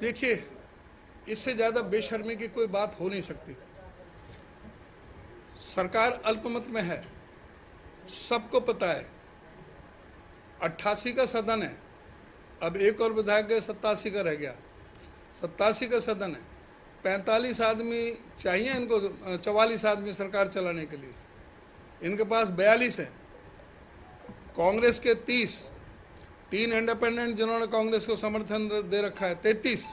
देखिए, इससे ज्यादा बेशर्मी की कोई बात हो नहीं सकती। सरकार अल्पमत में है, सबको पता है। 88 का सदन है, अब एक और विधायक गए, 87 का रह गया। 87 का सदन है, 45 आदमी चाहिए इनको, 44 आदमी सरकार चलाने के लिए। इनके पास 42 है, कांग्रेस के 30, 3 इंडिपेंडेंट जिन्होंने कांग्रेस को समर्थन दे रखा है 33,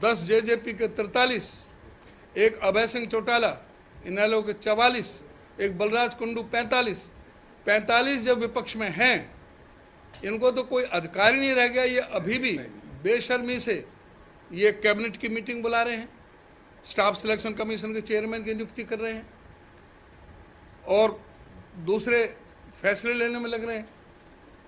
10 जेजेपी के 43, एक अभय सिंह चौटाला इनेलो के 44, एक बलराज कुंडू 45 जब विपक्ष में हैं, इनको तो कोई अधिकार ही नहीं रह गया। ये अभी भी बेशर्मी से ये कैबिनेट की मीटिंग बुला रहे हैं, स्टाफ सिलेक्शन कमीशन के चेयरमैन की नियुक्ति कर रहे हैं और दूसरे फैसले लेने में लग रहे हैं,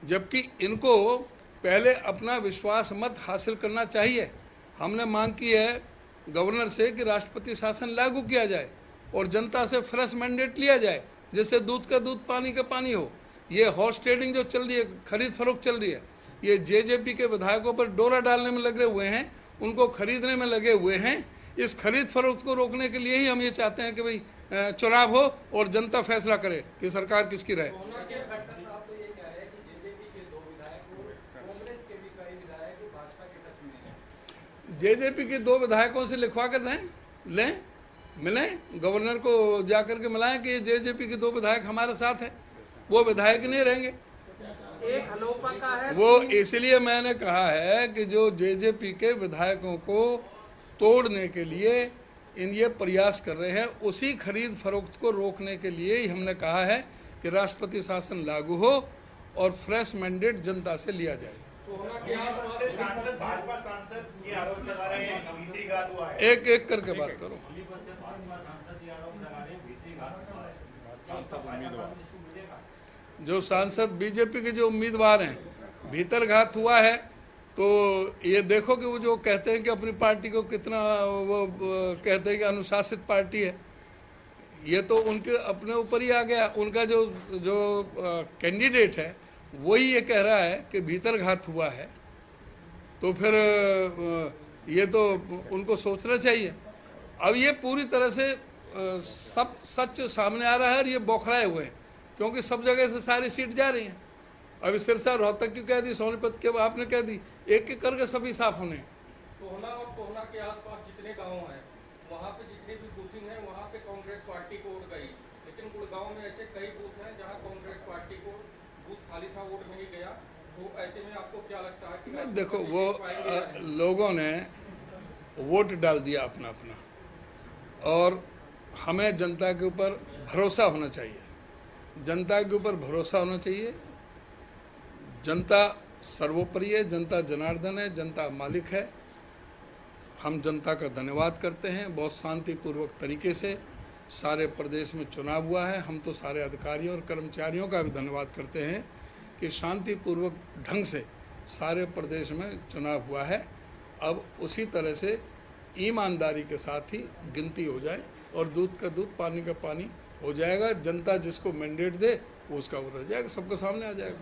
जबकि इनको पहले अपना विश्वास मत हासिल करना चाहिए। हमने मांग की है गवर्नर से कि राष्ट्रपति शासन लागू किया जाए और जनता से फ्रेश मैंडेट लिया जाए, जिससे दूध का दूध पानी का पानी हो। ये हॉर्स ट्रेडिंग जो चल रही है, खरीद फरोख्त चल रही है, ये जेजेपी के विधायकों पर डोरा डालने में लगे हुए हैं, उनको खरीदने में लगे हुए हैं। इस खरीद फरोख्त को रोकने के लिए ही हम ये चाहते हैं कि भाई चुनाव हो और जनता फैसला करे कि सरकार किसकी रहे। जेजेपी के 2 विधायकों से लिखवा कर दें, लें, मिलें, गवर्नर को जाकर के मिलाएं कि जेजेपी के 2 विधायक हमारे साथ हैं। वो विधायक नहीं रहेंगे, एक हलोपा का है वो। इसलिए मैंने कहा है कि जो जेजेपी के विधायकों को तोड़ने के लिए ये प्रयास कर रहे हैं, उसी खरीद फरोख्त को रोकने के लिए ही हमने कहा है कि राष्ट्रपति शासन लागू हो और फ्रेश मैंडेट जनता से लिया जाए। एक एक करके बात करो। जो सांसद बीजेपी के जो उम्मीदवार हैं, भीतर घात हुआ है, तो ये देखो कि वो जो कहते हैं कि अपनी पार्टी को कितना वो कहते हैं कि अनुशासित पार्टी है, ये तो उनके अपने ऊपर ही आ गया। उनका जो कैंडिडेट है वही ये कह रहा है कि भीतर घात हुआ है, तो फिर ये तो उनको सोचना चाहिए। अब ये पूरी तरह से सब सच सामने आ रहा है और ये बौखलाए हुए हैं, क्योंकि सब जगह से सारी सीट जा रही हैं। अब सिरसा रोहतक की कह दी, सोनीपत के आपने कह दी, एक एक करके सभी साफ होने। सोहना और कोहना के आसपास जितने गांव हैं, वहाँ पे जितने भी बूथिंग है, वहाँ पे कांग्रेस पार्टी को वोट गई, लेकिन गुड़गांव में ऐसे कई बूथ हैं जहाँ कांग्रेस पार्टी को बूथ खाली था, वोट नहीं गया। तो ऐसे में आपको क्या लगता है कि नहीं, देखो वो लोगों ने वोट डाल दिया अपना अपना, और हमें जनता के ऊपर भरोसा होना चाहिए। जनता के ऊपर भरोसा होना चाहिए। जनता सर्वोपरि है, जनता जनार्दन है, जनता मालिक है। हम जनता का धन्यवाद करते हैं। बहुत शांतिपूर्वक तरीके से सारे प्रदेश में चुनाव हुआ है। हम तो सारे अधिकारियों और कर्मचारियों का भी धन्यवाद करते हैं कि शांतिपूर्वक ढंग से सारे प्रदेश में चुनाव हुआ है। अब उसी तरह से ईमानदारी के साथ ही गिनती हो जाए और दूध का दूध पानी का पानी हो जाएगा। जनता जिसको मैंडेट दे वो उसका वो रह जाएगा, सबके सामने आ जाएगा।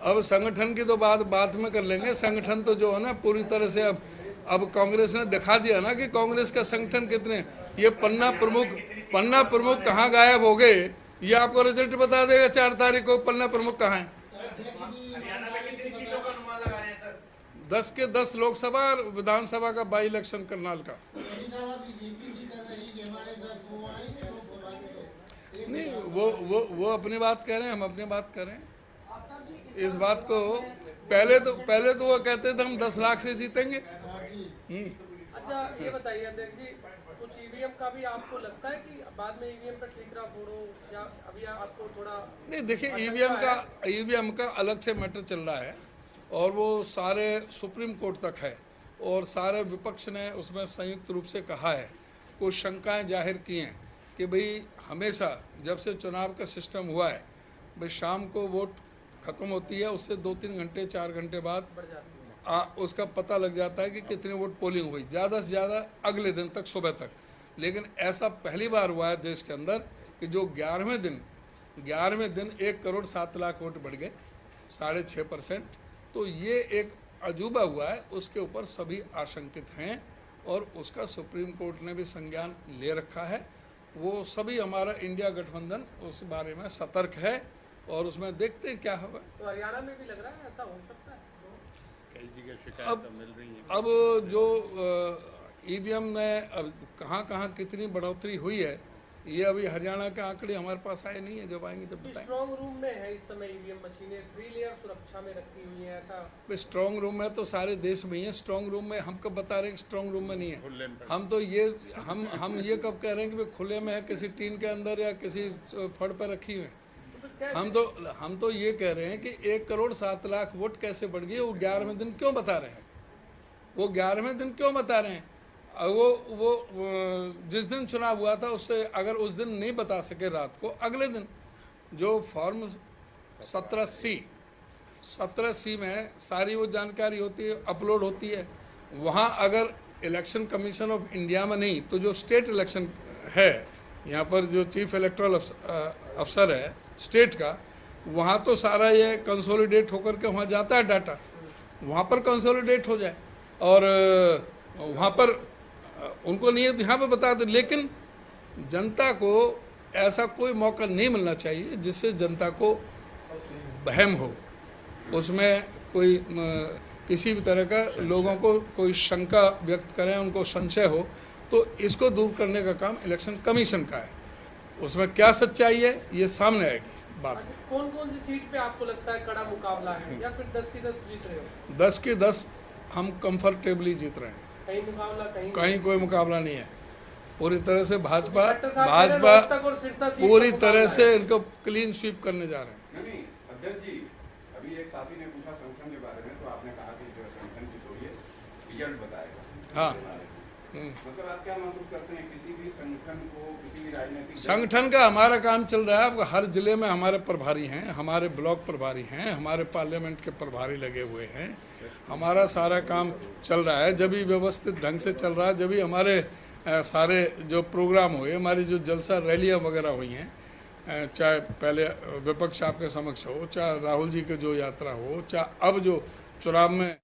अब संगठन की तो बात में कर लेंगे। संगठन तो जो है ना पूरी तरह से अब कांग्रेस ने दिखा दिया ना कि कांग्रेस का संगठन कितने। ये पन्ना प्रमुख कहाँ गायब हो गए, ये आपको रिजल्ट बता देगा 4 तारीख को। पन्ना प्रमुख कहाँ है? 10 के 10 लोकसभा और विधानसभा का बाई इलेक्शन करनाल का। नहीं, वो अपनी बात कह रहे हैं, हम अपनी बात कर रहे हैं। इस बात को पहले तो वो कहते थे हम 10 लाख से जीतेंगे। अच्छा, ये बताइए अध्यक्ष जी, कुछ ईवीएम का भी आपको लगता है कि बाद में ईवीएम पर ठीकरा फोड़ो, या अभी आपको थोड़ा? नहीं, देखिए ईवीएम का अलग से मैटर चल रहा है और वो सारे सुप्रीम कोर्ट तक है और सारे विपक्ष ने उसमें संयुक्त रूप से कहा है, कुछ शंकाएं जाहिर की हैं कि भाई हमेशा जब से चुनाव का सिस्टम हुआ है, भाई शाम को वोट खत्म होती है, उससे 2-3 घंटे 4 घंटे बाद उसका पता लग जाता है कि कितने वोट पोलिंग हुई, ज़्यादा से ज़्यादा अगले दिन तक सुबह तक। लेकिन ऐसा पहली बार हुआ है देश के अंदर कि जो 11वें दिन 11वें दिन 1,07,00,000 वोट बढ़ गए, 6.5%। तो ये एक अजूबा हुआ है, उसके ऊपर सभी आशंकित हैं और उसका सुप्रीम कोर्ट ने भी संज्ञान ले रखा है। वो सभी हमारा इंडिया गठबंधन उस बारे में सतर्क है और उसमें देखते हैं क्या होगा। तो हरियाणा में भी लग रहा है ऐसा हो सकता है, कई जगह शिकायत मिल रही है। अब जो ईवीएम में अब कहाँ कितनी बढ़ोतरी हुई है, ये अभी हरियाणा के आंकड़े हमारे पास आए नहीं है, जब आएंगे जब बताएंगे। स्ट्रॉन्ग रूम में है इस समय ईवीएम मशीनें, 3 लेयर सुरक्षा में रखी हुई है ऐसा। स्ट्रॉन्ग रूम में तो सारे देश में ही है, स्ट्रॉन्ग रूम में हम कब बता रहे हैं कि स्ट्रॉन्ग रूम में नहीं है। हम तो ये हम ये कब कह रहे हैं कि भाई खुले में है, किसी टीन के अंदर या किसी फड़ पर रखी हुई है। हम तो ये कह रहे हैं कि 1,07,00,000 वोट कैसे बढ़ गई, वो 11वें दिन क्यों बता रहे हैं, वो 11वें दिन क्यों बता रहे हैं। वो जिस दिन चुनाव हुआ था उससे अगर उस दिन नहीं बता सके रात को, अगले दिन जो फॉर्म 17C में सारी वो जानकारी होती है, अपलोड होती है। वहाँ अगर इलेक्शन कमीशन ऑफ इंडिया में नहीं तो जो स्टेट इलेक्शन है, यहाँ पर जो चीफ इलेक्टोरल अफसर है स्टेट का, वहाँ तो सारा ये कंसोलिडेट होकर के वहाँ जाता है डाटा, वहाँ पर कंसोलिडेट हो जाए और वहाँ पर उनको नहीं है तो यहाँ पर बता दे। लेकिन जनता को ऐसा कोई मौका नहीं मिलना चाहिए जिससे जनता को वहम हो, उसमें कोई किसी भी तरह का लोगों को कोई शंका व्यक्त करें, उनको संशय हो। तो इसको दूर करने का काम इलेक्शन कमीशन का है, उसमें क्या सच्चाई है ये सामने आएगी बात। कौन कौन सी सीट पे आपको लगता है कड़ा मुकाबला है, या फिर 10 की 10 जीत रहे हो? 10 की 10 हम कंफर्टेबली जीत रहे हैं, कहीं मुकाबला कहीं कोई मुकाबला नहीं है। पूरी तरह से भाजपा पूरी तरह से इनको क्लीन स्वीप करने जा रहे हैं। नहीं अध्यक्ष जी, अभी एक साथी ने पूछा संगठन के बारे में, तो आपने कहा कि जो संगठन की छोड़िए रिजल्ट बताएगा। हाँ, मतलब आप क्या महसूस करते हैं, किसी भी संगठन को, किसी भी राजनीतिक संगठन का हमारा काम चल रहा है। अब हर जिले में हमारे प्रभारी हैं, हमारे ब्लॉक प्रभारी हैं, हमारे पार्लियामेंट के प्रभारी लगे हुए हैं, हमारा सारा काम चल रहा है। जब भी व्यवस्थित ढंग से चल रहा है, जब भी हमारे सारे जो प्रोग्राम हुए, हमारी जो जलसा रैलियां वगैरह हुई हैं, चाहे पहले विपक्ष आपके समक्ष हो, चाहे राहुल जी की जो यात्रा हो, चाहे अब जो चुनाव में